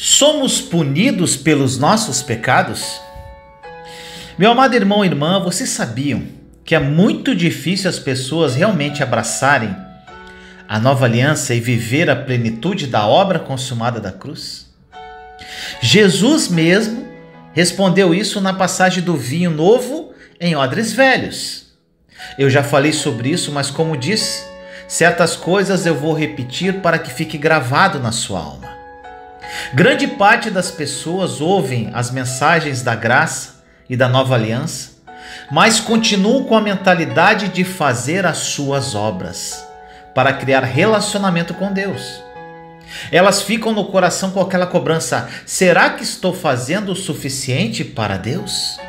Somos punidos pelos nossos pecados? Meu amado irmão e irmã, vocês sabiam que é muito difícil as pessoas realmente abraçarem a nova aliança e viver a plenitude da obra consumada da cruz? Jesus mesmo respondeu isso na passagem do vinho novo em odres velhos. Eu já falei sobre isso, mas como disse, certas coisas eu vou repetir para que fique gravado na sua alma. Grande parte das pessoas ouvem as mensagens da graça e da nova aliança, mas continuam com a mentalidade de fazer as suas obras para criar relacionamento com Deus. Elas ficam no coração com aquela cobrança: será que estou fazendo o suficiente para Deus?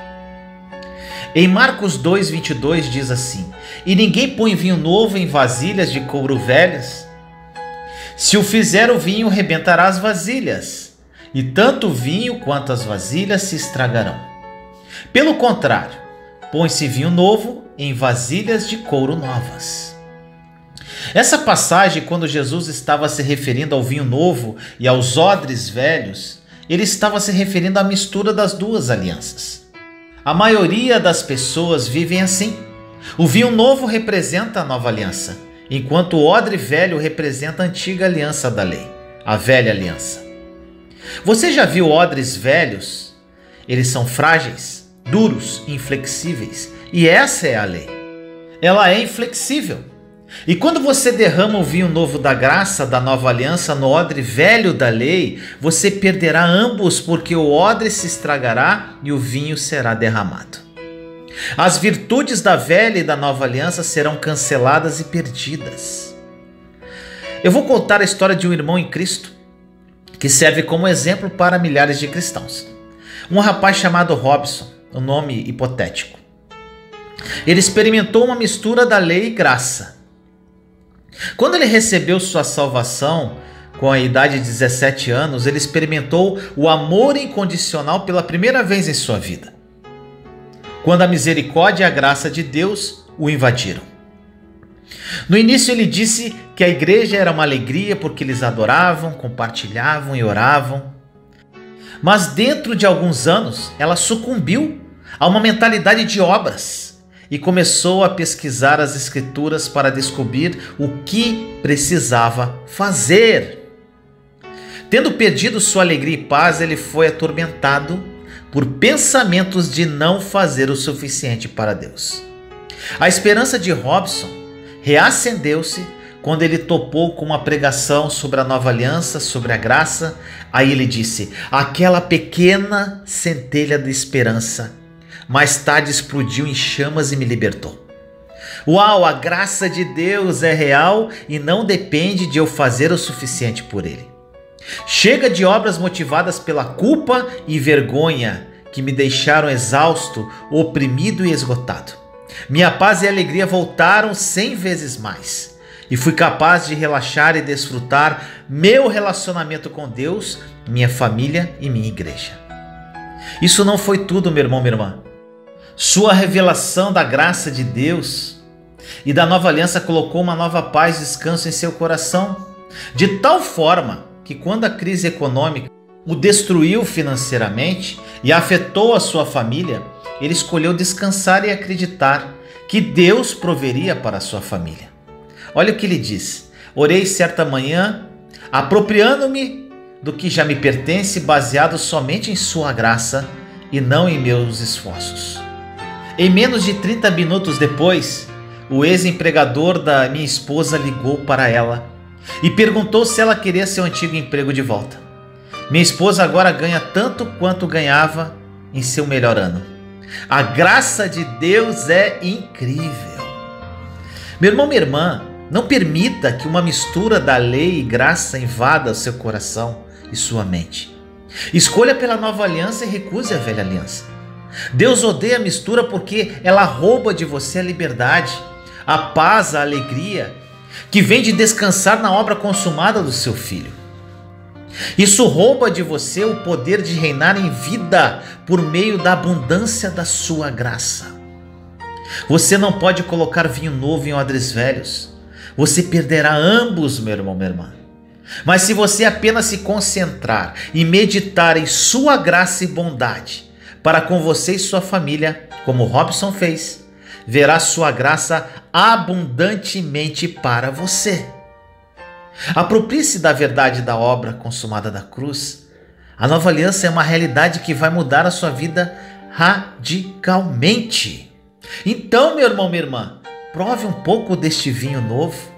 Em Marcos 2:22 diz assim: e ninguém põe vinho novo em vasilhas de couro velhas. Se o fizer, o vinho rebentará as vasilhas, e tanto o vinho quanto as vasilhas se estragarão. Pelo contrário, põe-se vinho novo em vasilhas de couro novas. Essa passagem, quando Jesus estava se referindo ao vinho novo e aos odres velhos, ele estava se referindo à mistura das duas alianças. A maioria das pessoas vivem assim. O vinho novo representa a nova aliança, enquanto o odre velho representa a antiga aliança da lei, a velha aliança. Você já viu odres velhos? Eles são frágeis, duros, inflexíveis, e essa é a lei. Ela é inflexível. E quando você derrama o vinho novo da graça, da nova aliança, no odre velho da lei, você perderá ambos, porque o odre se estragará e o vinho será derramado. As virtudes da velha e da nova aliança serão canceladas e perdidas. Eu vou contar a história de um irmão em Cristo que serve como exemplo para milhares de cristãos. Um rapaz chamado Robson, um nome hipotético. Ele experimentou uma mistura da lei e graça. Quando ele recebeu sua salvação, com a idade de 17 anos, ele experimentou o amor incondicional pela primeira vez em sua vida, quando a misericórdia e a graça de Deus o invadiram. No início ele disse que a igreja era uma alegria porque eles adoravam, compartilhavam e oravam. Mas dentro de alguns anos ela sucumbiu a uma mentalidade de obras e começou a pesquisar as escrituras para descobrir o que precisava fazer. Tendo perdido sua alegria e paz, ele foi atormentado por pensamentos de não fazer o suficiente para Deus. A esperança de Robson reacendeu-se quando ele topou com uma pregação sobre a nova aliança, sobre a graça. Aí ele disse: aquela pequena centelha de esperança mais tarde explodiu em chamas e me libertou. Uau, a graça de Deus é real e não depende de eu fazer o suficiente por Ele. Chega de obras motivadas pela culpa e vergonha que me deixaram exausto, oprimido e esgotado. Minha paz e alegria voltaram 100 vezes mais. E fui capaz de relaxar e desfrutar meu relacionamento com Deus, minha família e minha igreja. Isso não foi tudo, meu irmão, minha irmã. Sua revelação da graça de Deus e da nova aliança colocou uma nova paz e descanso em seu coração, de tal forma que quando a crise econômica o destruiu financeiramente e afetou a sua família, ele escolheu descansar e acreditar que Deus proveria para a sua família. Olha o que ele diz: orei certa manhã, apropriando-me do que já me pertence, baseado somente em sua graça e não em meus esforços. Em menos de 30 minutos depois, o ex-empregador da minha esposa ligou para ela e perguntou se ela queria seu antigo emprego de volta. Minha esposa agora ganha tanto quanto ganhava em seu melhor ano. A graça de Deus é incrível. Meu irmão, minha irmã, não permita que uma mistura da lei e graça invada o seu coração e sua mente. Escolha pela nova aliança e recuse a velha aliança. Deus odeia a mistura porque ela rouba de você a liberdade, a paz, a alegria que vem de descansar na obra consumada do seu Filho. Isso rouba de você o poder de reinar em vida por meio da abundância da sua graça. Você não pode colocar vinho novo em odres velhos. Você perderá ambos, meu irmão, minha irmã. Mas se você apenas se concentrar e meditar em sua graça e bondade para com você e sua família, como Robson fez, verá sua graça abundantemente para você. Aproprie-se da verdade da obra consumada da cruz. A nova aliança é uma realidade que vai mudar a sua vida radicalmente. Então, meu irmão, minha irmã, prove um pouco deste vinho novo.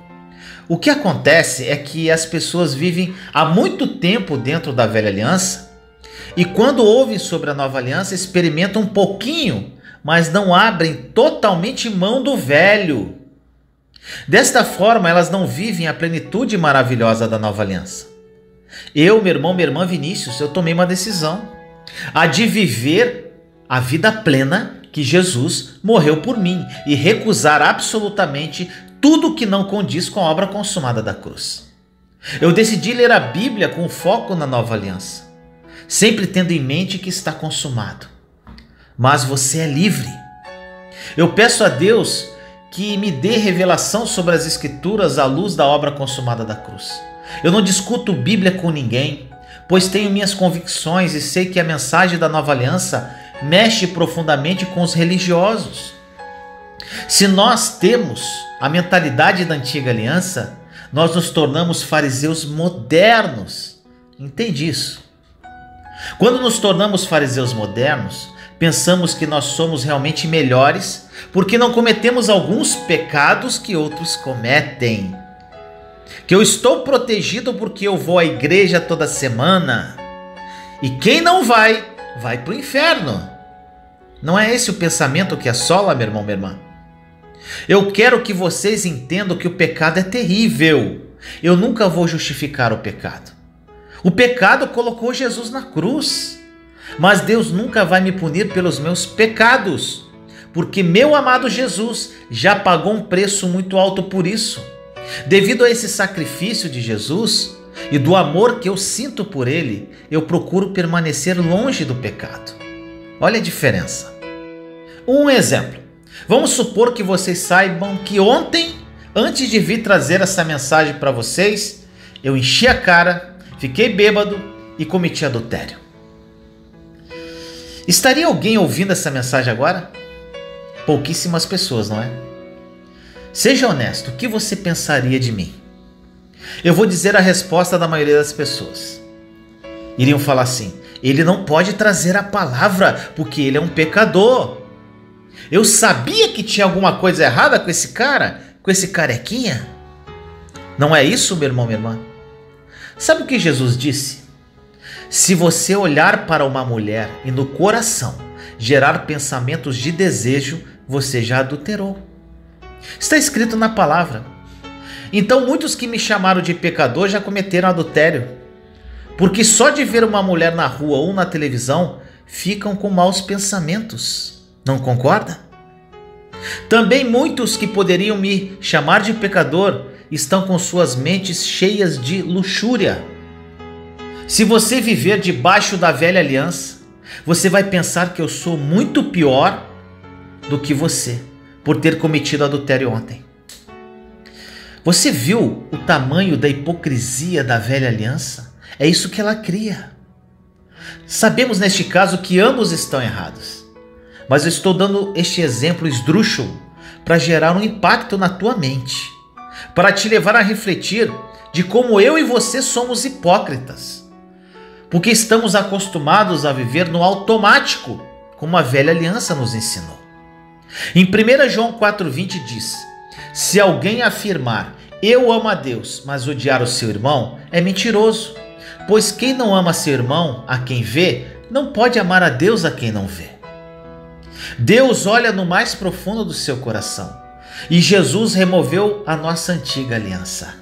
O que acontece é que as pessoas vivem há muito tempo dentro da velha aliança e quando ouvem sobre a nova aliança experimentam um pouquinho, mas não abrem totalmente mão do velho. Desta forma, elas não vivem a plenitude maravilhosa da nova aliança. Eu, meu irmão, minha irmã Vinícius, eu tomei uma decisão, a de viver a vida plena que Jesus morreu por mim e recusar absolutamente tudo que não condiz com a obra consumada da cruz. Eu decidi ler a Bíblia com foco na nova aliança, sempre tendo em mente que está consumado. Mas você é livre. Eu peço a Deus que me dê revelação sobre as Escrituras à luz da obra consumada da cruz. Eu não discuto Bíblia com ninguém, pois tenho minhas convicções e sei que a mensagem da nova aliança mexe profundamente com os religiosos. Se nós temos a mentalidade da antiga aliança, nós nos tornamos fariseus modernos. Entende isso? Quando nos tornamos fariseus modernos, pensamos que nós somos realmente melhores porque não cometemos alguns pecados que outros cometem. Que eu estou protegido porque eu vou à igreja toda semana. E quem não vai, vai para o inferno. Não é esse o pensamento que assola, meu irmão, minha irmã? Eu quero que vocês entendam que o pecado é terrível. Eu nunca vou justificar o pecado. O pecado colocou Jesus na cruz. Mas Deus nunca vai me punir pelos meus pecados, porque meu amado Jesus já pagou um preço muito alto por isso. Devido a esse sacrifício de Jesus e do amor que eu sinto por ele, eu procuro permanecer longe do pecado. Olha a diferença. Um exemplo. Vamos supor que vocês saibam que ontem, antes de vir trazer essa mensagem para vocês, eu enchi a cara, fiquei bêbado e cometi adultério. Estaria alguém ouvindo essa mensagem agora? Pouquíssimas pessoas, não é? Seja honesto, o que você pensaria de mim? Eu vou dizer a resposta da maioria das pessoas. Iriam falar assim: ele não pode trazer a palavra porque ele é um pecador. Eu sabia que tinha alguma coisa errada com esse cara, com esse carequinha. Não é isso, meu irmão, minha irmã? Sabe o que Jesus disse? Se você olhar para uma mulher e no coração gerar pensamentos de desejo, você já adulterou. Está escrito na palavra. Então muitos que me chamaram de pecador já cometeram adultério, porque só de ver uma mulher na rua ou na televisão ficam com maus pensamentos. Não concorda? Também muitos que poderiam me chamar de pecador estão com suas mentes cheias de luxúria. Se você viver debaixo da velha aliança, você vai pensar que eu sou muito pior do que você por ter cometido adultério ontem. Você viu o tamanho da hipocrisia da velha aliança? É isso que ela cria. Sabemos neste caso que ambos estão errados. Mas eu estou dando este exemplo esdrúxulo para gerar um impacto na tua mente, para te levar a refletir de como eu e você somos hipócritas, porque estamos acostumados a viver no automático, como a velha aliança nos ensinou. Em 1 João 4,20 diz: se alguém afirmar eu amo a Deus, mas odiar o seu irmão, é mentiroso, pois quem não ama seu irmão a quem vê, não pode amar a Deus a quem não vê. Deus olha no mais profundo do seu coração e Jesus removeu a nossa antiga aliança.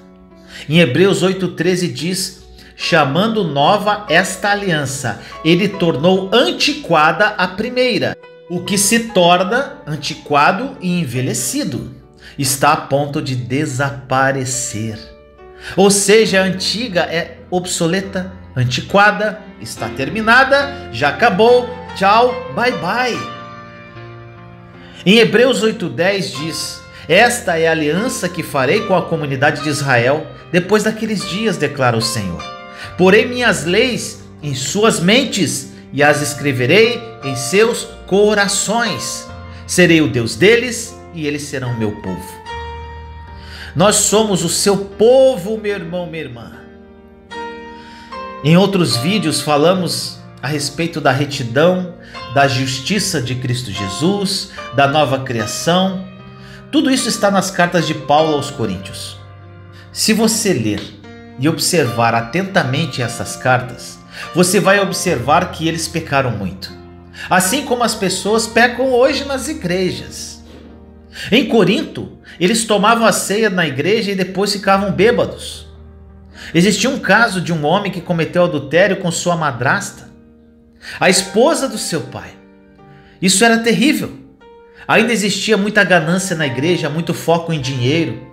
Em Hebreus 8,13 diz: chamando nova esta aliança, ele tornou antiquada a primeira. O que se torna antiquado e envelhecido está a ponto de desaparecer. Ou seja, a antiga é obsoleta, antiquada, está terminada, já acabou, tchau, bye bye. Em Hebreus 8,10 diz: Esta é a aliança que farei com a comunidade de Israel depois daqueles dias, declara o Senhor. Porei minhas leis em suas mentes e as escreverei em seus corações. Serei o Deus deles e eles serão meu povo. Nós somos o seu povo, meu irmão, minha irmã. Em outros vídeos falamos a respeito da retidão, da justiça de Cristo Jesus, da nova criação. Tudo isso está nas cartas de Paulo aos Coríntios. Se você ler e observar atentamente essas cartas, você vai observar que eles pecaram muito. Assim como as pessoas pecam hoje nas igrejas. Em Corinto, eles tomavam a ceia na igreja e depois ficavam bêbados. Existia um caso de um homem que cometeu adultério com sua madrasta, a esposa do seu pai. Isso era terrível. Ainda existia muita ganância na igreja, muito foco em dinheiro.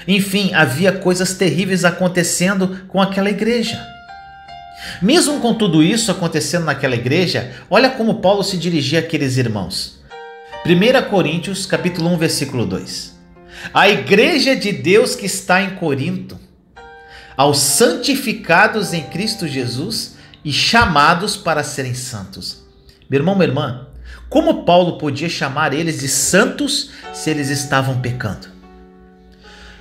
Enfim, havia coisas terríveis acontecendo com aquela igreja. Mesmo com tudo isso acontecendo naquela igreja, olha como Paulo se dirigia àqueles irmãos. 1 Coríntios, capítulo 1, versículo 2. A igreja de Deus que está em Corinto, aos santificados em Cristo Jesus e chamados para serem santos. Meu irmão, minha irmã, como Paulo podia chamar eles de santos se eles estavam pecando?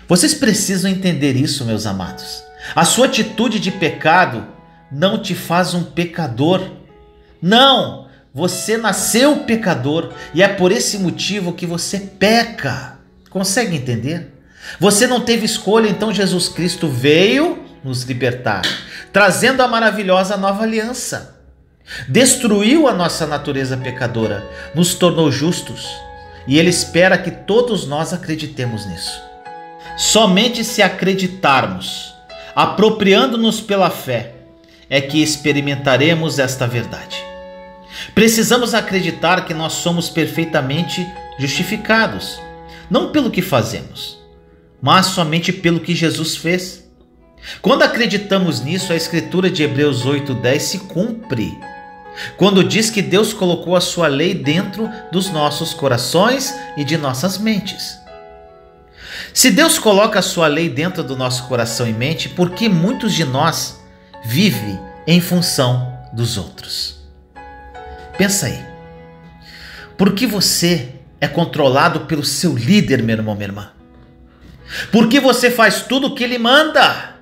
Vocês precisam entender isso, meus amados. A sua atitude de pecado não te faz um pecador. Não! Você nasceu pecador e é por esse motivo que você peca. Consegue entender? Você não teve escolha, então Jesus Cristo veio nos libertar, trazendo a maravilhosa nova aliança. Destruiu a nossa natureza pecadora, nos tornou justos e Ele espera que todos nós acreditemos nisso. Somente se acreditarmos, apropriando-nos pela fé, é que experimentaremos esta verdade. Precisamos acreditar que nós somos perfeitamente justificados, não pelo que fazemos, mas somente pelo que Jesus fez. Quando acreditamos nisso, a escritura de Hebreus 8:10 se cumpre, quando diz que Deus colocou a sua lei dentro dos nossos corações e de nossas mentes. Se Deus coloca a sua lei dentro do nosso coração e mente, por que muitos de nós vivem em função dos outros? Pensa aí. Por que você é controlado pelo seu líder, meu irmão, minha irmã? Por que você faz tudo o que ele manda?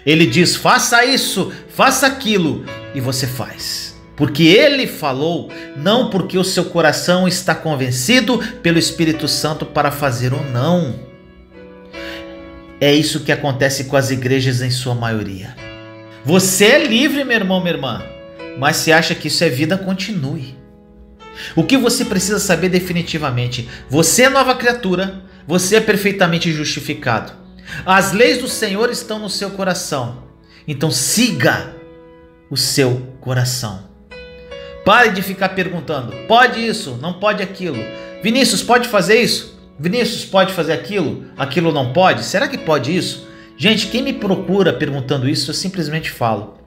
Ele diz, faça isso, faça aquilo, e você faz. Porque ele falou, não porque o seu coração está convencido pelo Espírito Santo para fazer ou não. É isso que acontece com as igrejas em sua maioria. Você é livre, meu irmão, minha irmã, mas se acha que isso é vida, continue. O que você precisa saber definitivamente, você é nova criatura, você é perfeitamente justificado. As leis do Senhor estão no seu coração, então siga o seu coração. Pare de ficar perguntando, pode isso, não pode aquilo. Vinícius, pode fazer isso? Vinícius, pode fazer aquilo? Aquilo não pode? Será que pode isso? Gente, quem me procura perguntando isso, eu simplesmente falo.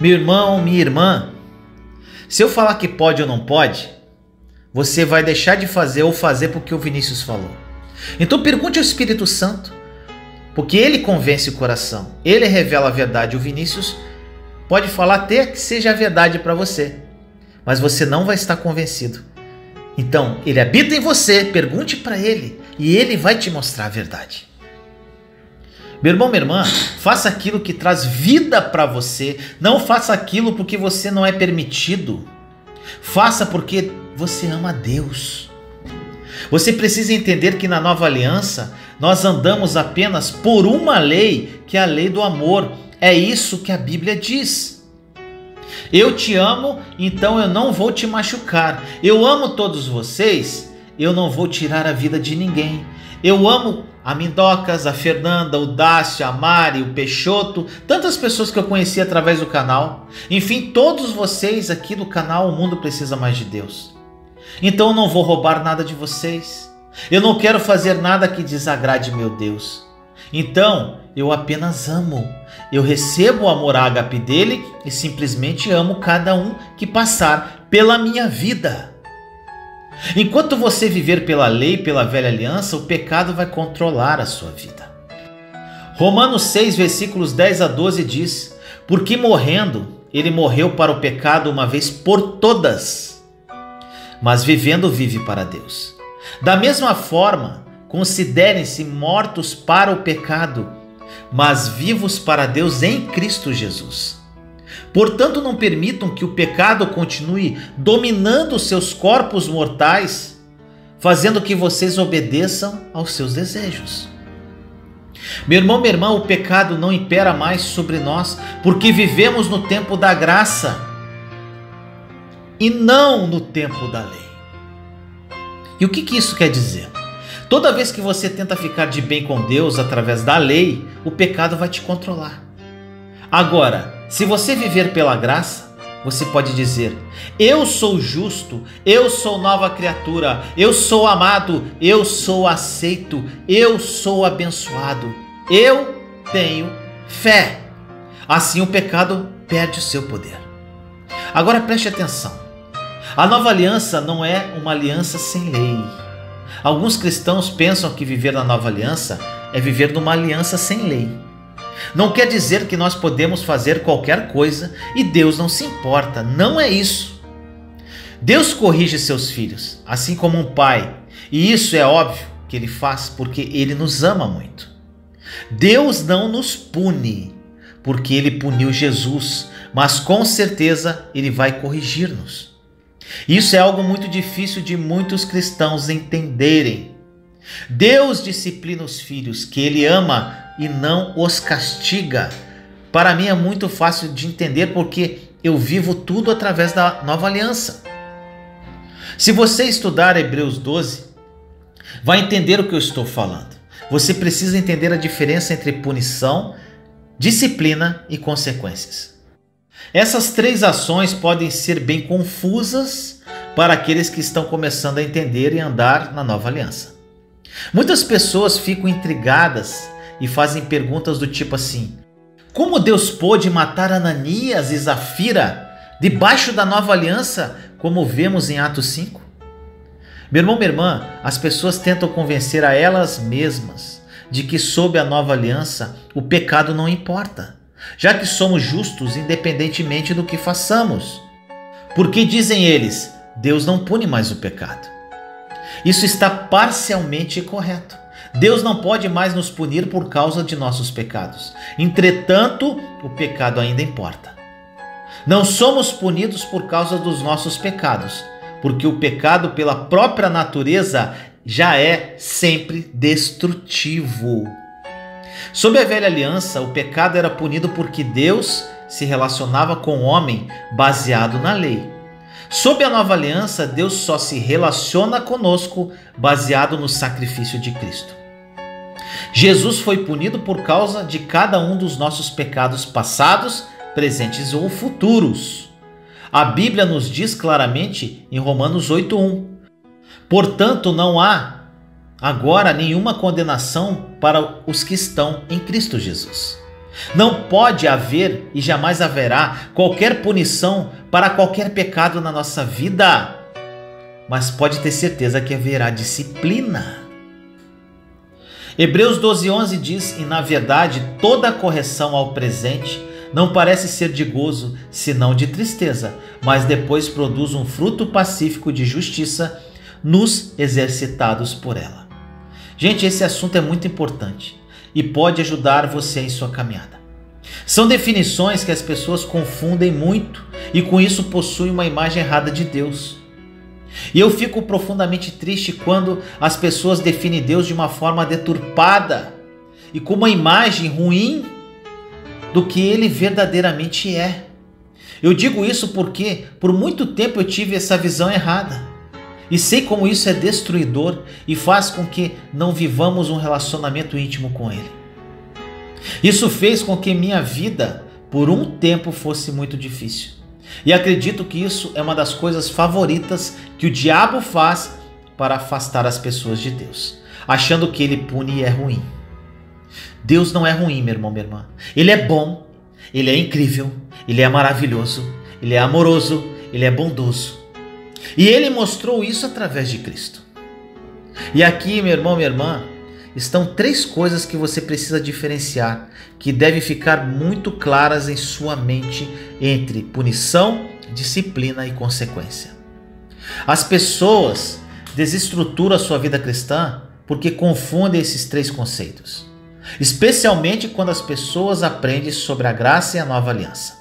Meu irmão, minha irmã, se eu falar que pode ou não pode, você vai deixar de fazer ou fazer porque o Vinícius falou. Então pergunte ao Espírito Santo, porque ele convence o coração, ele revela a verdade. O Vinícius pode falar até que seja a verdade para você, mas você não vai estar convencido. Então, ele habita em você, pergunte para ele e ele vai te mostrar a verdade. Meu irmão, minha irmã, faça aquilo que traz vida para você, não faça aquilo porque você não é permitido. Faça porque você ama a Deus. Você precisa entender que na nova aliança nós andamos apenas por uma lei, que é a lei do amor. É isso que a Bíblia diz. Eu te amo, então eu não vou te machucar. Eu amo todos vocês, eu não vou tirar a vida de ninguém. Eu amo a Mindocas, a Fernanda, o Dácio, a Mari, o Peixoto, tantas pessoas que eu conheci através do canal. Enfim, todos vocês aqui do canal, o mundo precisa mais de Deus. Então eu não vou roubar nada de vocês. Eu não quero fazer nada que desagrade meu Deus. Então eu apenas amo. Eu recebo o amor ágape dele e simplesmente amo cada um que passar pela minha vida. Enquanto você viver pela lei, pela velha aliança, o pecado vai controlar a sua vida. Romanos 6, versículos 10 a 12 diz: porque morrendo, ele morreu para o pecado uma vez por todas, mas vivendo vive para Deus. Da mesma forma, considerem-se mortos para o pecado, mas vivos para Deus em Cristo Jesus. Portanto, não permitam que o pecado continue dominando seus corpos mortais, fazendo que vocês obedeçam aos seus desejos. Meu irmão, minha irmã, o pecado não impera mais sobre nós, porque vivemos no tempo da graça e não no tempo da lei. E o que isso quer dizer? Toda vez que você tenta ficar de bem com Deus através da lei, o pecado vai te controlar. Agora, se você viver pela graça, você pode dizer: eu sou justo, eu sou nova criatura, eu sou amado, eu sou aceito, eu sou abençoado, eu tenho fé. Assim o pecado perde o seu poder. Agora preste atenção. A nova aliança não é uma aliança sem lei. Alguns cristãos pensam que viver na nova aliança é viver numa aliança sem lei. Não quer dizer que nós podemos fazer qualquer coisa e Deus não se importa. Não é isso. Deus corrige seus filhos, assim como um pai. E isso é óbvio que Ele faz porque Ele nos ama muito. Deus não nos pune porque Ele puniu Jesus, mas com certeza Ele vai corrigir-nos. Isso é algo muito difícil de muitos cristãos entenderem. Deus disciplina os filhos que Ele ama e não os castiga. Para mim é muito fácil de entender porque eu vivo tudo através da nova aliança. Se você estudar Hebreus 12, vai entender o que eu estou falando. Você precisa entender a diferença entre punição, disciplina e consequências. Essas três ações podem ser bem confusas para aqueles que estão começando a entender e andar na nova aliança. Muitas pessoas ficam intrigadas e fazem perguntas do tipo assim: como Deus pôde matar Ananias e Zafira debaixo da nova aliança, como vemos em Atos 5? Meu irmão, minha irmã, as pessoas tentam convencer a elas mesmas de que sob a nova aliança o pecado não importa, já que somos justos independentemente do que façamos. Porque dizem eles, Deus não pune mais o pecado. Isso está parcialmente correto. Deus não pode mais nos punir por causa de nossos pecados. Entretanto, o pecado ainda importa. Não somos punidos por causa dos nossos pecados, porque o pecado, pela própria natureza, já é sempre destrutivo. Sob a velha aliança, o pecado era punido porque Deus se relacionava com o homem baseado na lei. Sob a nova aliança, Deus só se relaciona conosco baseado no sacrifício de Cristo. Jesus foi punido por causa de cada um dos nossos pecados passados, presentes ou futuros. A Bíblia nos diz claramente em Romanos 8:1. Portanto, não há agora nenhuma condenação para os que estão em Cristo Jesus. Não pode haver e jamais haverá qualquer punição para qualquer pecado na nossa vida, mas pode ter certeza que haverá disciplina. Hebreus 12:11 diz: e na verdade toda correção ao presente não parece ser de gozo, senão de tristeza, mas depois produz um fruto pacífico de justiça nos exercitados por ela. Gente, esse assunto é muito importante e pode ajudar você em sua caminhada. São definições que as pessoas confundem muito e com isso possuem uma imagem errada de Deus. E eu fico profundamente triste quando as pessoas definem Deus de uma forma deturpada e com uma imagem ruim do que Ele verdadeiramente é. Eu digo isso porque por muito tempo eu tive essa visão errada. E sei como isso é destruidor e faz com que não vivamos um relacionamento íntimo com Ele. Isso fez com que minha vida, por um tempo, fosse muito difícil. E acredito que isso é uma das coisas favoritas que o diabo faz para afastar as pessoas de Deus, achando que Ele pune e é ruim. Deus não é ruim, meu irmão, minha irmã. Ele é bom, Ele é incrível, Ele é maravilhoso, Ele é amoroso, Ele é bondoso. E ele mostrou isso através de Cristo. E aqui, meu irmão, minha irmã, estão 3 coisas que você precisa diferenciar, que devem ficar muito claras em sua mente entre punição, disciplina e consequência. As pessoas desestruturam a sua vida cristã porque confundem esses 3 conceitos, especialmente quando as pessoas aprendem sobre a graça e a nova aliança.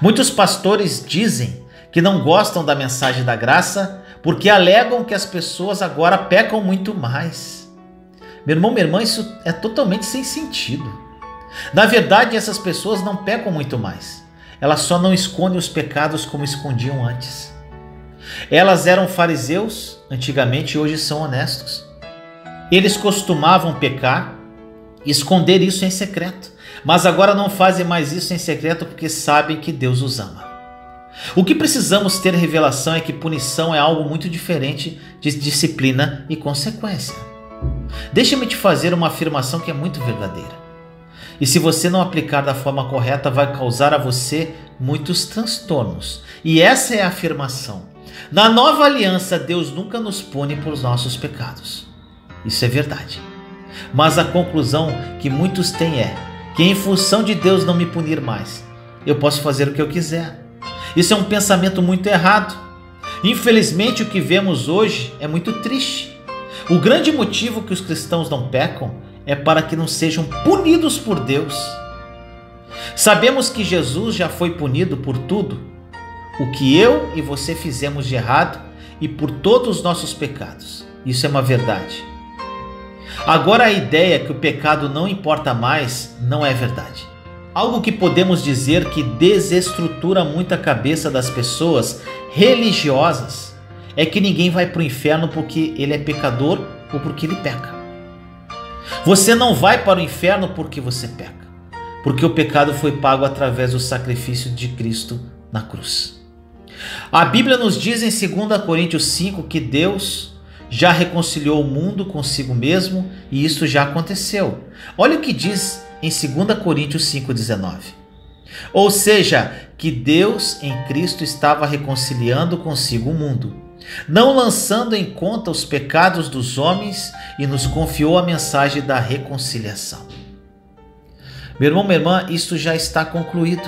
Muitos pastores dizem que não gostam da mensagem da graça porque alegam que as pessoas agora pecam muito mais. Meu irmão, minha irmã, isso é totalmente sem sentido. Na verdade, essas pessoas não pecam muito mais. Elas só não escondem os pecados como escondiam antes. Elas eram fariseus antigamente e hoje são honestos. Eles costumavam pecar e esconder isso em secreto, mas agora não fazem mais isso em secreto porque sabem que Deus os ama. O que precisamos ter revelação é que punição é algo muito diferente de disciplina e consequência. Deixa-me te fazer uma afirmação que é muito verdadeira. E se você não aplicar da forma correta, vai causar a você muitos transtornos. E essa é a afirmação. Na nova aliança, Deus nunca nos pune por nossos pecados. Isso é verdade. Mas a conclusão que muitos têm é que em função de Deus não me punir mais, eu posso fazer o que eu quiser. Isso é um pensamento muito errado. Infelizmente, o que vemos hoje é muito triste. O grande motivo que os cristãos não pecam é para que não sejam punidos por Deus. Sabemos que Jesus já foi punido por tudo o que eu e você fizemos de errado e por todos os nossos pecados. Isso é uma verdade. Agora, a ideia que o pecado não importa mais não é verdade. Algo que podemos dizer que desestrutura muito a cabeça das pessoas religiosas é que ninguém vai para o inferno porque ele é pecador ou porque ele peca. Você não vai para o inferno porque você peca, porque o pecado foi pago através do sacrifício de Cristo na cruz. A Bíblia nos diz em 2 Coríntios 5 que Deus já reconciliou o mundo consigo mesmo e isso já aconteceu. Olha o que diz em 2 Coríntios 5,19. Ou seja, que Deus em Cristo estava reconciliando consigo o mundo, não lançando em conta os pecados dos homens, e nos confiou a mensagem da reconciliação. Meu irmão, minha irmã, isso já está concluído.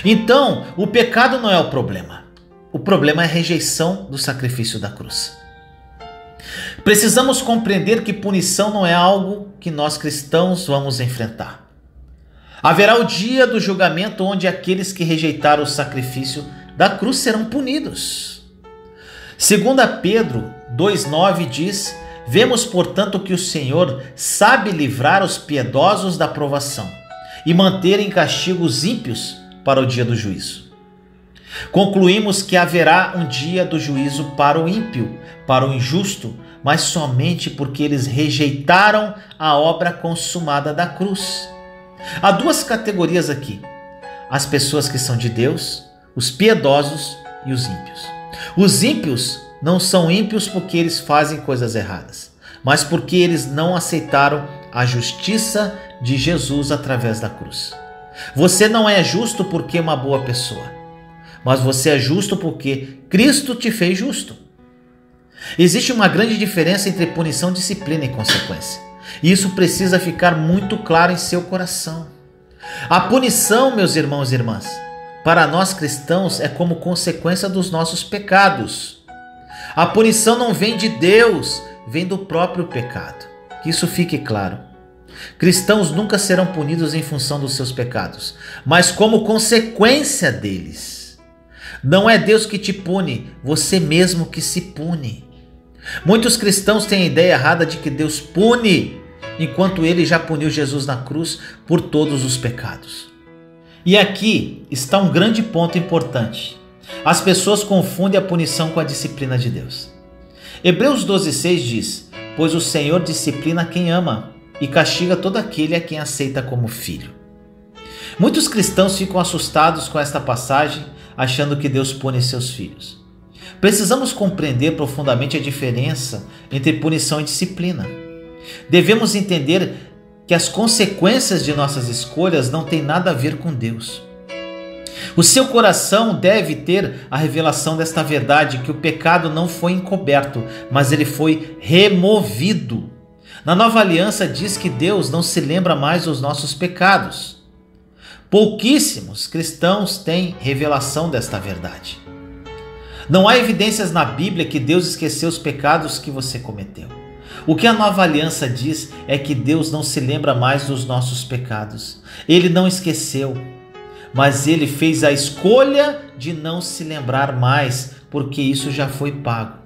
Então, o pecado não é o problema. O problema é a rejeição do sacrifício da cruz. Precisamos compreender que punição não é algo que nós cristãos vamos enfrentar. Haverá o dia do julgamento onde aqueles que rejeitaram o sacrifício da cruz serão punidos. 2 Pedro 2,9 diz: vemos, portanto, que o Senhor sabe livrar os piedosos da provação e manter em castigo os ímpios para o dia do juízo. Concluímos que haverá um dia do juízo para o ímpio, para o injusto, mas somente porque eles rejeitaram a obra consumada da cruz. Há 2 categorias aqui: as pessoas que são de Deus, os piedosos e os ímpios. Os ímpios não são ímpios porque eles fazem coisas erradas, mas porque eles não aceitaram a justiça de Jesus através da cruz. Você não é justo porque é uma boa pessoa, mas você é justo porque Cristo te fez justo. Existe uma grande diferença entre punição, disciplina e consequência. E isso precisa ficar muito claro em seu coração. A punição, meus irmãos e irmãs, para nós cristãos é como consequência dos nossos pecados. A punição não vem de Deus, vem do próprio pecado. Que isso fique claro. Cristãos nunca serão punidos em função dos seus pecados, mas como consequência deles. Não é Deus que te pune, você mesmo que se pune. Muitos cristãos têm a ideia errada de que Deus pune, enquanto ele já puniu Jesus na cruz por todos os pecados. E aqui está um grande ponto importante. As pessoas confundem a punição com a disciplina de Deus. Hebreus 12,6 diz: pois o Senhor disciplina quem ama e castiga todo aquele a quem aceita como filho. Muitos cristãos ficam assustados com esta passagem, achando que Deus pune seus filhos. Precisamos compreender profundamente a diferença entre punição e disciplina. Devemos entender que as consequências de nossas escolhas não têm nada a ver com Deus. O seu coração deve ter a revelação desta verdade, que o pecado não foi encoberto, mas ele foi removido. Na Nova Aliança diz que Deus não se lembra mais dos nossos pecados. Pouquíssimos cristãos têm revelação desta verdade. Não há evidências na Bíblia que Deus esqueceu os pecados que você cometeu. O que a Nova Aliança diz é que Deus não se lembra mais dos nossos pecados. Ele não esqueceu, mas ele fez a escolha de não se lembrar mais, porque isso já foi pago.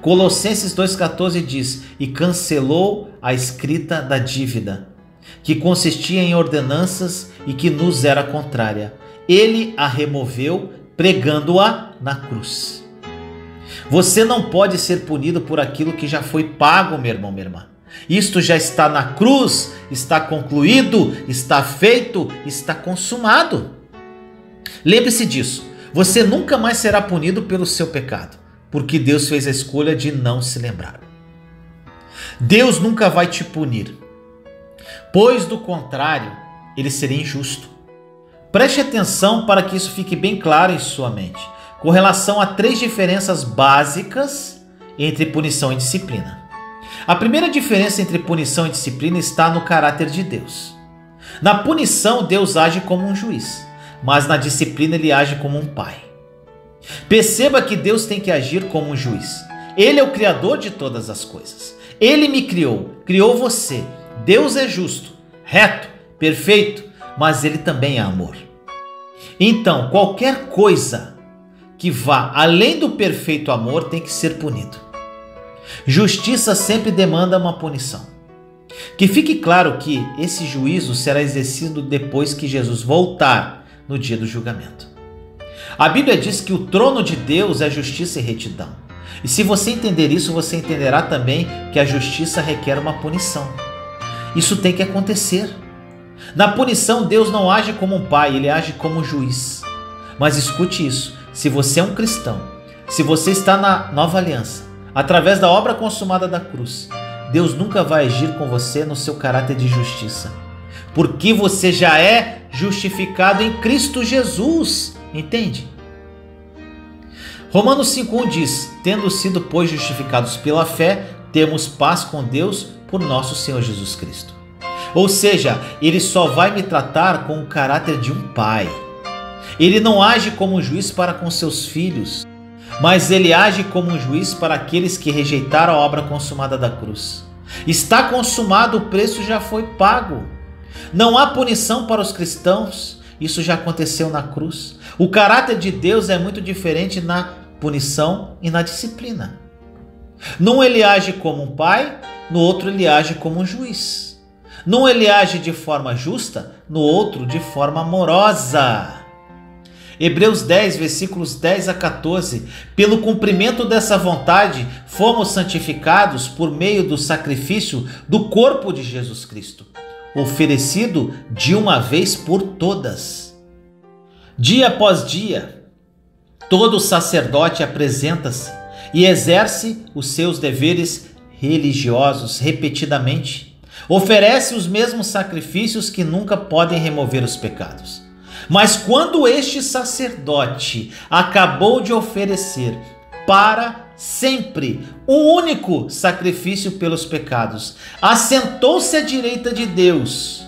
Colossenses 2,14 diz: e cancelou a escrita da dívida, que consistia em ordenanças e que nos era contrária. Ele a removeu, pregando-a na cruz. Você não pode ser punido por aquilo que já foi pago, meu irmão, minha irmã. Isto já está na cruz, está concluído, está feito, está consumado. Lembre-se disso. Você nunca mais será punido pelo seu pecado, porque Deus fez a escolha de não se lembrar. Deus nunca vai te punir, pois do contrário, ele seria injusto. Preste atenção para que isso fique bem claro em sua mente, com relação a 3 diferenças básicas entre punição e disciplina. A primeira diferença entre punição e disciplina está no caráter de Deus. Na punição, Deus age como um juiz, mas na disciplina ele age como um pai. Perceba que Deus tem que agir como um juiz. Ele é o criador de todas as coisas. Ele me criou, criou você. Deus é justo, reto, perfeito, mas ele também é amor. Então, qualquer coisa que vá além do perfeito amor tem que ser punido. Justiça sempre demanda uma punição. Que fique claro que esse juízo será exercido depois que Jesus voltar no dia do julgamento. A Bíblia diz que o trono de Deus é justiça e retidão. E se você entender isso, você entenderá também que a justiça requer uma punição. Isso tem que acontecer. Na punição, Deus não age como um pai, ele age como um juiz. Mas escute isso, se você é um cristão, se você está na Nova Aliança, através da obra consumada da cruz, Deus nunca vai agir com você no seu caráter de justiça, porque você já é justificado em Cristo Jesus, entende? Romanos 5,1 diz: tendo sido, pois, justificados pela fé, temos paz com Deus por nosso Senhor Jesus Cristo. Ou seja, ele só vai me tratar com o caráter de um pai. Ele não age como um juiz para com seus filhos, mas ele age como um juiz para aqueles que rejeitaram a obra consumada da cruz. Está consumado, o preço já foi pago. Não há punição para os cristãos, isso já aconteceu na cruz. O caráter de Deus é muito diferente na punição e na disciplina. Num ele age como um pai, no outro ele age como um juiz. Num ele age de forma justa, no outro de forma amorosa. Hebreus 10, versículos 10 a 14. Pelo cumprimento dessa vontade, fomos santificados por meio do sacrifício do corpo de Jesus Cristo, oferecido de uma vez por todas. Dia após dia, todo sacerdote apresenta-se e exerce os seus deveres religiosos repetidamente. Oferece os mesmos sacrifícios que nunca podem remover os pecados. Mas quando este sacerdote acabou de oferecer para sempre um único sacrifício pelos pecados, assentou-se à direita de Deus.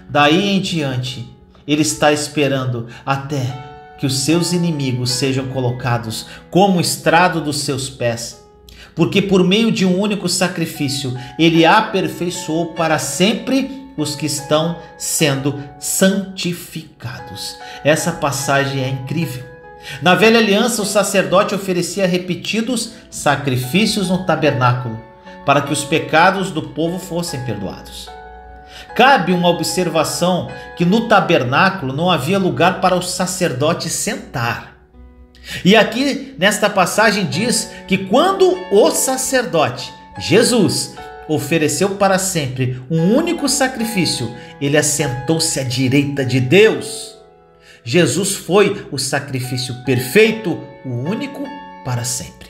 Daí em diante, ele está esperando até que os seus inimigos sejam colocados como estrado dos seus pés, porque por meio de um único sacrifício, ele aperfeiçoou para sempre os que estão sendo santificados. Essa passagem é incrível. Na velha aliança, o sacerdote oferecia repetidos sacrifícios no tabernáculo, para que os pecados do povo fossem perdoados. Cabe uma observação que no tabernáculo não havia lugar para o sacerdote sentar. E aqui nesta passagem diz que quando o sacerdote, Jesus, ofereceu para sempre um único sacrifício, ele assentou-se à direita de Deus. Jesus foi o sacrifício perfeito, o único para sempre.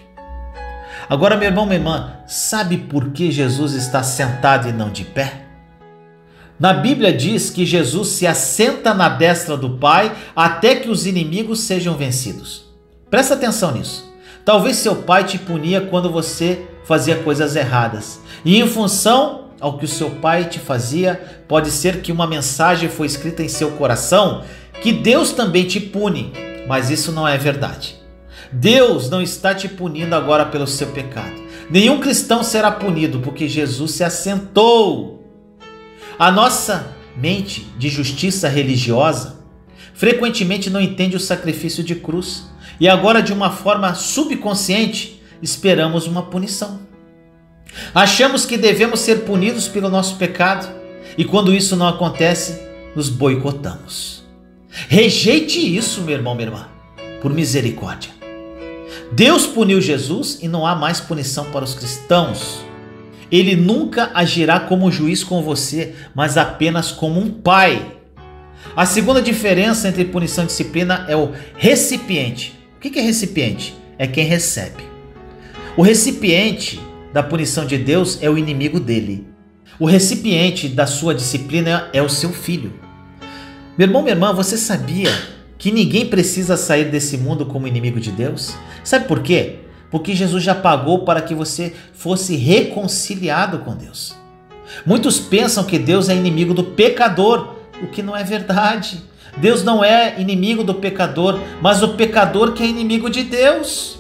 Agora, meu irmão, minha irmã, sabe por que Jesus está sentado e não de pé? Na Bíblia diz que Jesus se assenta na destra do Pai até que os inimigos sejam vencidos. Presta atenção nisso. Talvez seu pai te punia quando você fazia coisas erradas. E em função ao que o seu pai te fazia, pode ser que uma mensagem foi escrita em seu coração que Deus também te pune. Mas isso não é verdade. Deus não está te punindo agora pelo seu pecado. Nenhum cristão será punido porque Jesus se assentou. A nossa mente de justiça religiosa frequentemente não entende o sacrifício de cruz e agora, de uma forma subconsciente, esperamos uma punição. Achamos que devemos ser punidos pelo nosso pecado e quando isso não acontece, nos boicotamos. Rejeite isso, meu irmão, minha irmã, por misericórdia. Deus puniu Jesus e não há mais punição para os cristãos. Ele nunca agirá como juiz com você, mas apenas como um pai. A segunda diferença entre punição e disciplina é o recipiente. O que é recipiente? É quem recebe. O recipiente da punição de Deus é o inimigo dele. O recipiente da sua disciplina é o seu filho. Meu irmão, minha irmã, você sabia que ninguém precisa sair desse mundo como inimigo de Deus? Sabe por quê? Porque Jesus já pagou para que você fosse reconciliado com Deus. Muitos pensam que Deus é inimigo do pecador, o que não é verdade. Deus não é inimigo do pecador, mas o pecador que é inimigo de Deus.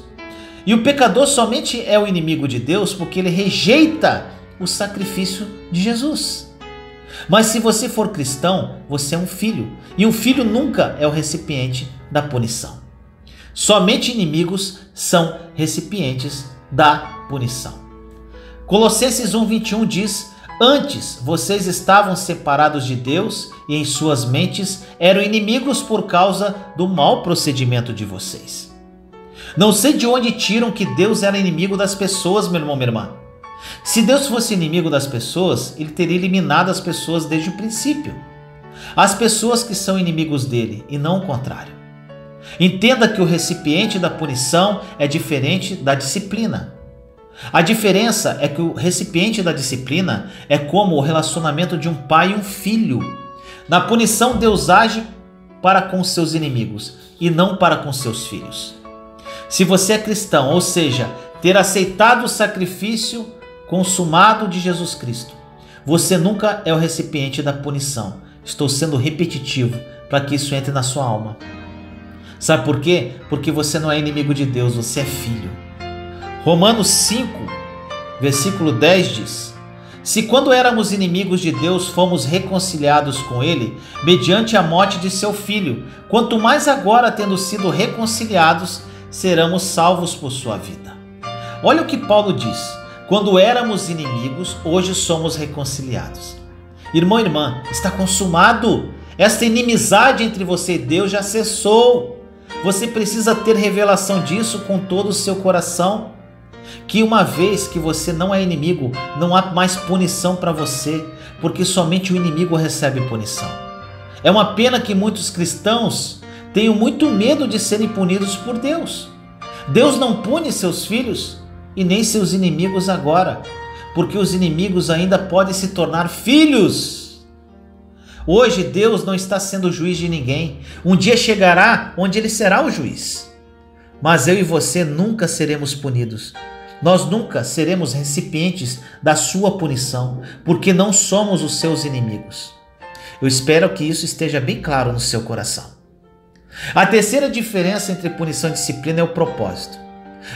E o pecador somente é o inimigo de Deus porque ele rejeita o sacrifício de Jesus. Mas se você for cristão, você é um filho, e um filho nunca é o recipiente da punição. Somente inimigos são recipientes da punição. Colossenses 1:21 diz: antes vocês estavam separados de Deus e em suas mentes eram inimigos por causa do mau procedimento de vocês. Não sei de onde tiram que Deus era inimigo das pessoas, meu irmão, minha irmã. Se Deus fosse inimigo das pessoas, ele teria eliminado as pessoas desde o princípio. As pessoas que são inimigos dele e não o contrário. Entenda que o recipiente da punição é diferente da disciplina. A diferença é que o recipiente da disciplina é como o relacionamento de um pai e um filho. Na punição, Deus age para com seus inimigos e não para com seus filhos. Se você é cristão, ou seja, ter aceitado o sacrifício consumado de Jesus Cristo, você nunca é o recipiente da punição. Estou sendo repetitivo para que isso entre na sua alma. Sabe por quê? Porque você não é inimigo de Deus, você é filho. Romanos 5, versículo 10 diz: se quando éramos inimigos de Deus fomos reconciliados com Ele, mediante a morte de seu Filho, quanto mais agora, tendo sido reconciliados, seremos salvos por sua vida. Olha o que Paulo diz: quando éramos inimigos, hoje somos reconciliados. Irmão e irmã, está consumado. Esta inimizade entre você e Deus já cessou. Você precisa ter revelação disso com todo o seu coração. Que uma vez que você não é inimigo, não há mais punição para você, porque somente o inimigo recebe punição. É uma pena que muitos cristãos tenham muito medo de serem punidos por Deus. Deus não pune seus filhos e nem seus inimigos agora, porque os inimigos ainda podem se tornar filhos. Hoje Deus não está sendo juiz de ninguém. Um dia chegará onde Ele será o juiz. Mas eu e você nunca seremos punidos. Nós nunca seremos recipientes da sua punição, porque não somos os seus inimigos. Eu espero que isso esteja bem claro no seu coração. A terceira diferença entre punição e disciplina é o propósito.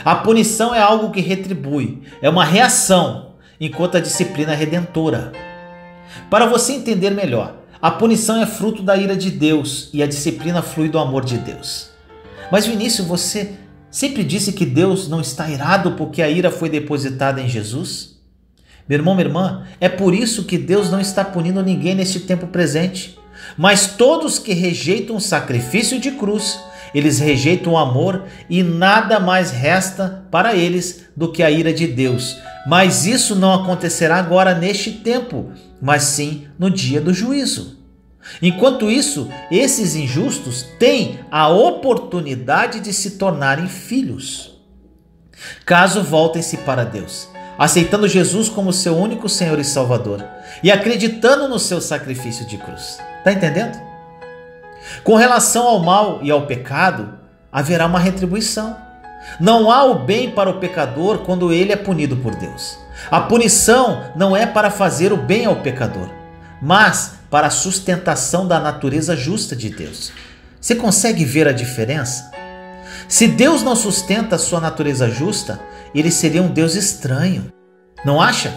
A punição é algo que retribui, é uma reação, enquanto a disciplina é redentora. Para você entender melhor, a punição é fruto da ira de Deus e a disciplina flui do amor de Deus. Mas no início você sempre disse que Deus não está irado porque a ira foi depositada em Jesus? Meu irmão, minha irmã, é por isso que Deus não está punindo ninguém neste tempo presente. Mas todos que rejeitam o sacrifício de cruz, eles rejeitam o amor e nada mais resta para eles do que a ira de Deus. Mas isso não acontecerá agora neste tempo, mas sim no dia do juízo. Enquanto isso, esses injustos têm a oportunidade de se tornarem filhos. Caso voltem-se para Deus, aceitando Jesus como seu único Senhor e Salvador, e acreditando no seu sacrifício de cruz. Está entendendo? Com relação ao mal e ao pecado, haverá uma retribuição. Não há o bem para o pecador quando ele é punido por Deus. A punição não é para fazer o bem ao pecador, mas para a sustentação da natureza justa de Deus. Você consegue ver a diferença? Se Deus não sustenta a sua natureza justa, ele seria um Deus estranho. Não acha?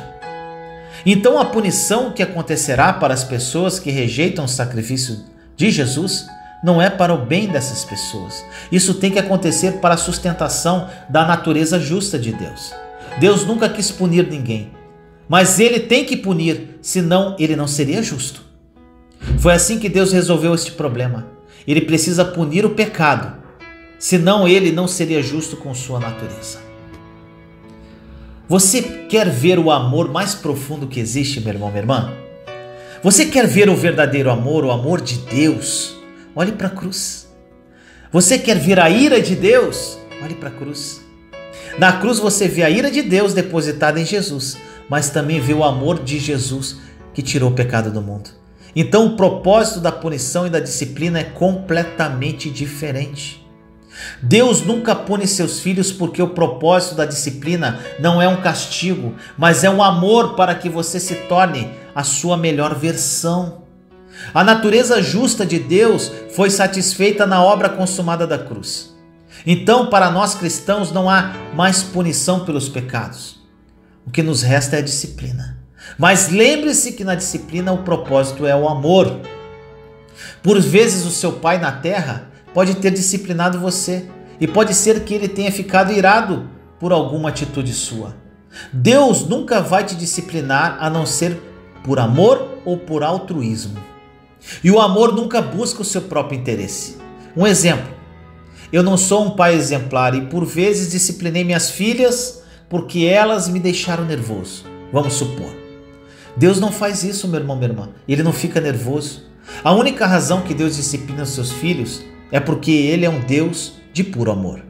Então a punição que acontecerá para as pessoas que rejeitam o sacrifício de Jesus não é para o bem dessas pessoas. Isso tem que acontecer para a sustentação da natureza justa de Deus. Deus nunca quis punir ninguém, mas ele tem que punir, senão ele não seria justo. Foi assim que Deus resolveu este problema. Ele precisa punir o pecado, senão ele não seria justo com sua natureza. Você quer ver o amor mais profundo que existe, meu irmão, minha irmã? Você quer ver o verdadeiro amor, o amor de Deus? Olhe para a cruz. Você quer ver a ira de Deus? Olhe para a cruz. Na cruz você vê a ira de Deus depositada em Jesus, mas também vê o amor de Jesus que tirou o pecado do mundo. Então o propósito da punição e da disciplina é completamente diferente. Deus nunca pune seus filhos porque o propósito da disciplina não é um castigo, mas é um amor para que você se torne a sua melhor versão. A natureza justa de Deus foi satisfeita na obra consumada da cruz. Então, para nós cristãos, não há mais punição pelos pecados. O que nos resta é a disciplina. Mas lembre-se que na disciplina o propósito é o amor. Por vezes o seu pai na terra pode ter disciplinado você e pode ser que ele tenha ficado irado por alguma atitude sua. Deus nunca vai te disciplinar a não ser por amor ou por altruísmo. E o amor nunca busca o seu próprio interesse. Um exemplo: eu não sou um pai exemplar e por vezes disciplinei minhas filhas porque elas me deixaram nervoso. Vamos supor. Deus não faz isso, meu irmão, minha irmã. Ele não fica nervoso. A única razão que Deus disciplina os seus filhos é porque Ele é um Deus de puro amor.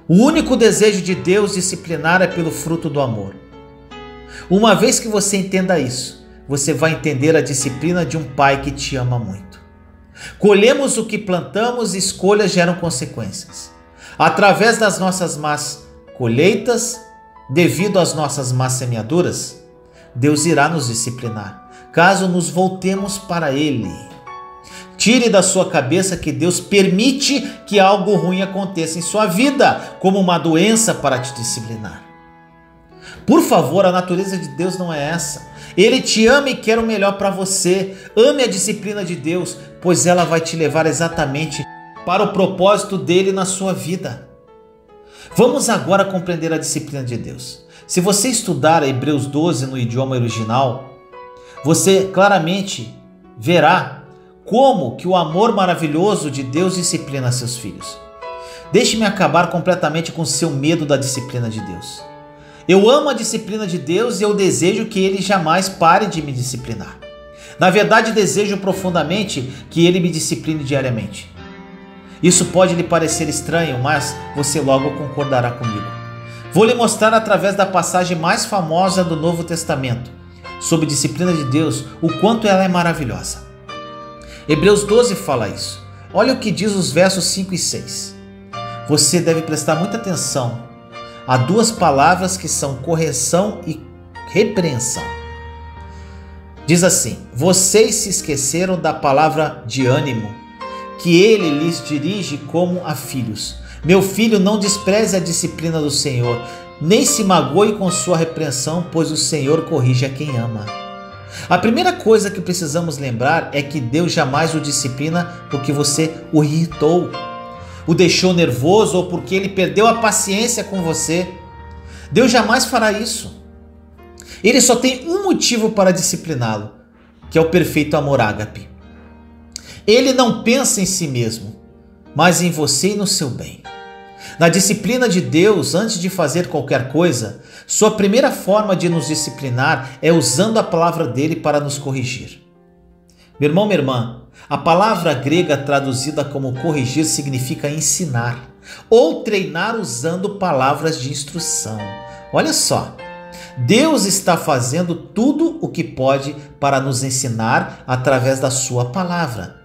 O único desejo de Deus disciplinar é pelo fruto do amor. Uma vez que você entenda isso, você vai entender a disciplina de um pai que te ama muito. Colhemos o que plantamos e escolhas geram consequências. Através das nossas más colheitas, devido às nossas más semeaduras, Deus irá nos disciplinar, caso nos voltemos para Ele. Tire da sua cabeça que Deus permite que algo ruim aconteça em sua vida, como uma doença para te disciplinar. Por favor, a natureza de Deus não é essa. Ele te ama e quer o melhor para você. Ame a disciplina de Deus, pois ela vai te levar exatamente para o propósito dele na sua vida. Vamos agora compreender a disciplina de Deus. Se você estudar Hebreus 12 no idioma original, você claramente verá como que o amor maravilhoso de Deus disciplina seus filhos. Deixe-me acabar completamente com o seu medo da disciplina de Deus. Eu amo a disciplina de Deus e eu desejo que Ele jamais pare de me disciplinar. Na verdade, desejo profundamente que Ele me discipline diariamente. Isso pode lhe parecer estranho, mas você logo concordará comigo. Vou lhe mostrar através da passagem mais famosa do Novo Testamento sobre disciplina de Deus, o quanto ela é maravilhosa. Hebreus 12 fala isso. Olha o que diz os versos 5 e 6. Você deve prestar muita atenção a duas palavras que são correção e repreensão. Diz assim: vocês se esqueceram da palavra de ânimo, que ele lhes dirige como a filhos. Meu filho, não despreze a disciplina do Senhor, nem se magoe com sua repreensão, pois o Senhor corrige a quem ama. A primeira coisa que precisamos lembrar é que Deus jamais o disciplina porque você o irritou, o deixou nervoso ou porque ele perdeu a paciência com você. Deus jamais fará isso. Ele só tem um motivo para discipliná-lo, que é o perfeito amor ágape. Ele não pensa em si mesmo, mas em você e no seu bem. Na disciplina de Deus, antes de fazer qualquer coisa, sua primeira forma de nos disciplinar é usando a palavra dele para nos corrigir. Meu irmão, minha irmã, a palavra grega traduzida como corrigir significa ensinar ou treinar usando palavras de instrução. Olha só, Deus está fazendo tudo o que pode para nos ensinar através da sua palavra.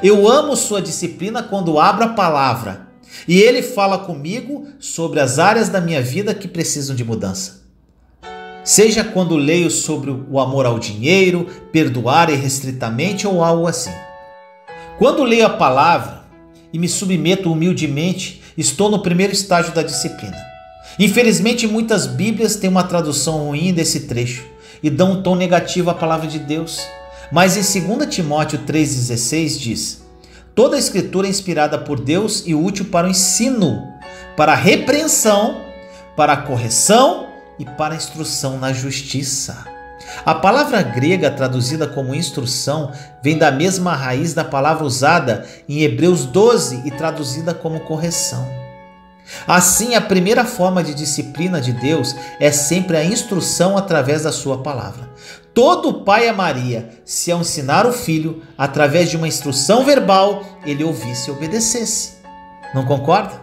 Eu amo sua disciplina quando abro a palavra e ele fala comigo sobre as áreas da minha vida que precisam de mudança. Seja quando leio sobre o amor ao dinheiro, perdoar irrestritamente ou algo assim. Quando leio a palavra e me submeto humildemente, estou no primeiro estágio da disciplina. Infelizmente, muitas Bíblias têm uma tradução ruim desse trecho e dão um tom negativo à palavra de Deus. Mas em 2 Timóteo 3,16 diz: toda a escritura é inspirada por Deus e útil para o ensino, para a repreensão, para a correção e para a instrução na justiça. A palavra grega traduzida como instrução vem da mesma raiz da palavra usada em Hebreus 12 e traduzida como correção. Assim, a primeira forma de disciplina de Deus é sempre a instrução através da sua palavra. Todo pai amaria se ao ensinar o filho, através de uma instrução verbal, ele ouvisse e obedecesse. Não concorda?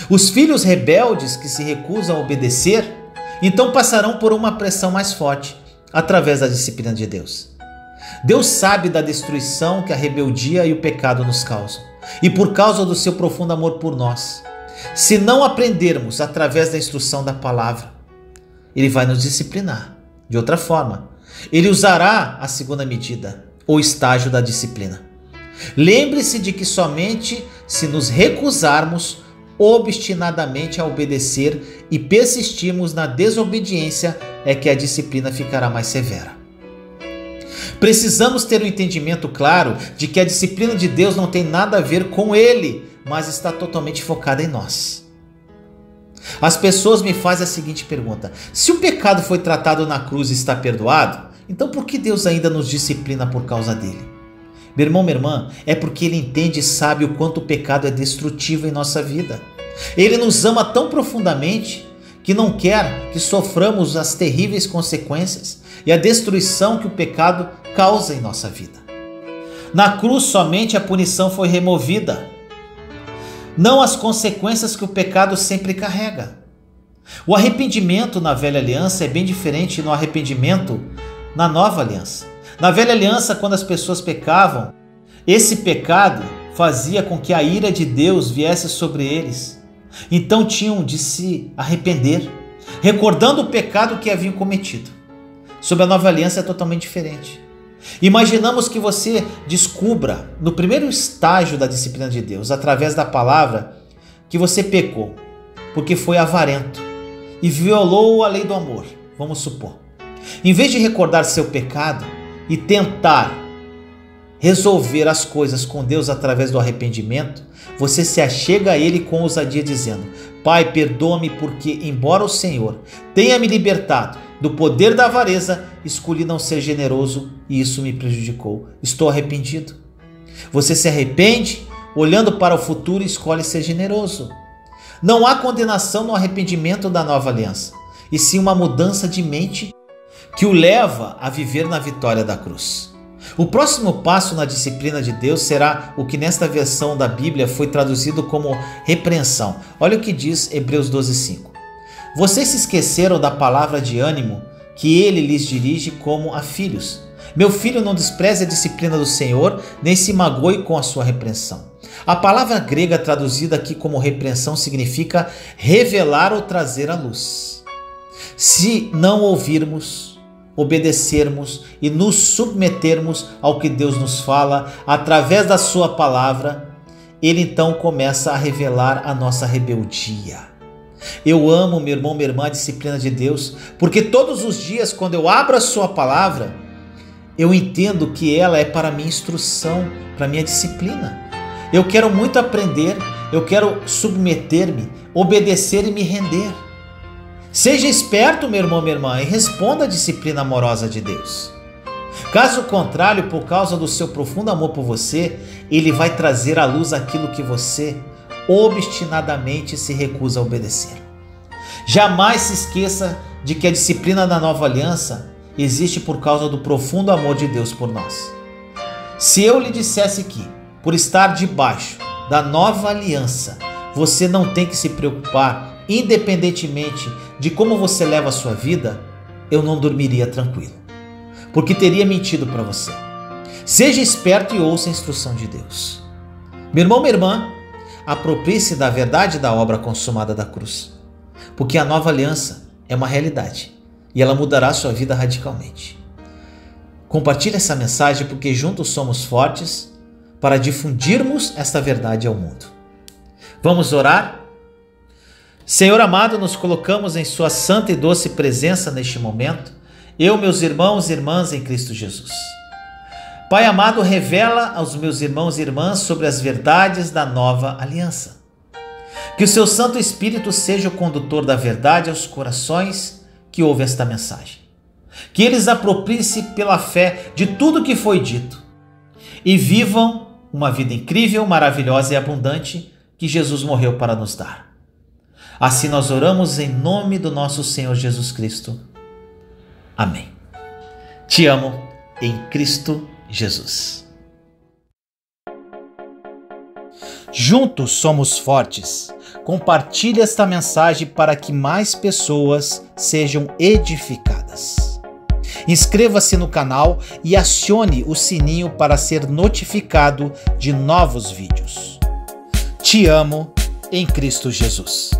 Os filhos rebeldes que se recusam a obedecer, então passarão por uma pressão mais forte, através da disciplina de Deus. Deus sabe da destruição que a rebeldia e o pecado nos causam, e por causa do seu profundo amor por nós, se não aprendermos através da instrução da palavra, ele vai nos disciplinar. De outra forma, ele usará a segunda medida, ou estágio da disciplina. Lembre-se de que somente se nos recusarmos obstinadamente a obedecer e persistirmos na desobediência é que a disciplina ficará mais severa. Precisamos ter um entendimento claro de que a disciplina de Deus não tem nada a ver com Ele, mas está totalmente focada em nós. As pessoas me fazem a seguinte pergunta: se o pecado foi tratado na cruz e está perdoado, então por que Deus ainda nos disciplina por causa dele? Meu irmão, minha irmã, é porque Ele entende e sabe o quanto o pecado é destrutivo em nossa vida. Ele nos ama tão profundamente que não quer que soframos as terríveis consequências e a destruição que o pecado causa em nossa vida. Na cruz somente a punição foi removida, não as consequências que o pecado sempre carrega. O arrependimento na velha aliança é bem diferente do arrependimento na nova aliança. Na velha aliança, quando as pessoas pecavam, esse pecado fazia com que a ira de Deus viesse sobre eles. Então tinham de se arrepender, recordando o pecado que haviam cometido. Sob a nova aliança é totalmente diferente. Imaginamos que você descubra, no primeiro estágio da disciplina de Deus, através da palavra, que você pecou, porque foi avarento e violou a lei do amor, vamos supor. Em vez de recordar seu pecado e tentar resolver as coisas com Deus através do arrependimento, você se achega a Ele com ousadia dizendo: Pai, perdoa-me porque, embora o Senhor tenha me libertado do poder da avareza, escolhi não ser generoso e isso me prejudicou. Estou arrependido. Você se arrepende, olhando para o futuro, e escolhe ser generoso. Não há condenação no arrependimento da nova aliança, e sim uma mudança de mente que o leva a viver na vitória da cruz. O próximo passo na disciplina de Deus será o que nesta versão da Bíblia foi traduzido como repreensão. Olha o que diz Hebreus 12:5. Vocês se esqueceram da palavra de ânimo que ele lhes dirige como a filhos. Meu filho, não despreze a disciplina do Senhor, nem se magoe com a sua repreensão. A palavra grega traduzida aqui como repreensão significa revelar ou trazer à luz. Se não ouvirmos, obedecermos e nos submetermos ao que Deus nos fala através da sua palavra, ele então começa a revelar a nossa rebeldia. Eu amo, meu irmão, minha irmã, a disciplina de Deus, porque todos os dias, quando eu abro a sua palavra, eu entendo que ela é para minha instrução, para minha disciplina. Eu quero muito aprender, eu quero submeter-me, obedecer e me render. Seja esperto, meu irmão, minha irmã, e responda à disciplina amorosa de Deus. Caso contrário, por causa do seu profundo amor por você, ele vai trazer à luz aquilo que você obstinadamente se recusa a obedecer. Jamais se esqueça de que a disciplina da nova aliança existe por causa do profundo amor de Deus por nós. Se eu lhe dissesse que, por estar debaixo da nova aliança, você não tem que se preocupar independentemente de como você leva a sua vida, eu não dormiria tranquilo, porque teria mentido para você. Seja esperto e ouça a instrução de Deus. Meu irmão, minha irmã, aproprie-se da verdade da obra consumada da cruz, porque a nova aliança é uma realidade e ela mudará a sua vida radicalmente. Compartilhe essa mensagem, porque juntos somos fortes para difundirmos esta verdade ao mundo. Vamos orar? Senhor amado, nos colocamos em sua santa e doce presença neste momento, eu, meus irmãos e irmãs em Cristo Jesus. Pai amado, revela aos meus irmãos e irmãs sobre as verdades da nova aliança. Que o seu Santo Espírito seja o condutor da verdade aos corações que ouvem esta mensagem. Que eles apropriem-se pela fé de tudo que foi dito e vivam uma vida incrível, maravilhosa e abundante que Jesus morreu para nos dar. Assim nós oramos em nome do nosso Senhor Jesus Cristo. Amém. Te amo em Cristo Jesus. Juntos somos fortes. Compartilhe esta mensagem para que mais pessoas sejam edificadas. Inscreva-se no canal e acione o sininho para ser notificado de novos vídeos. Te amo em Cristo Jesus.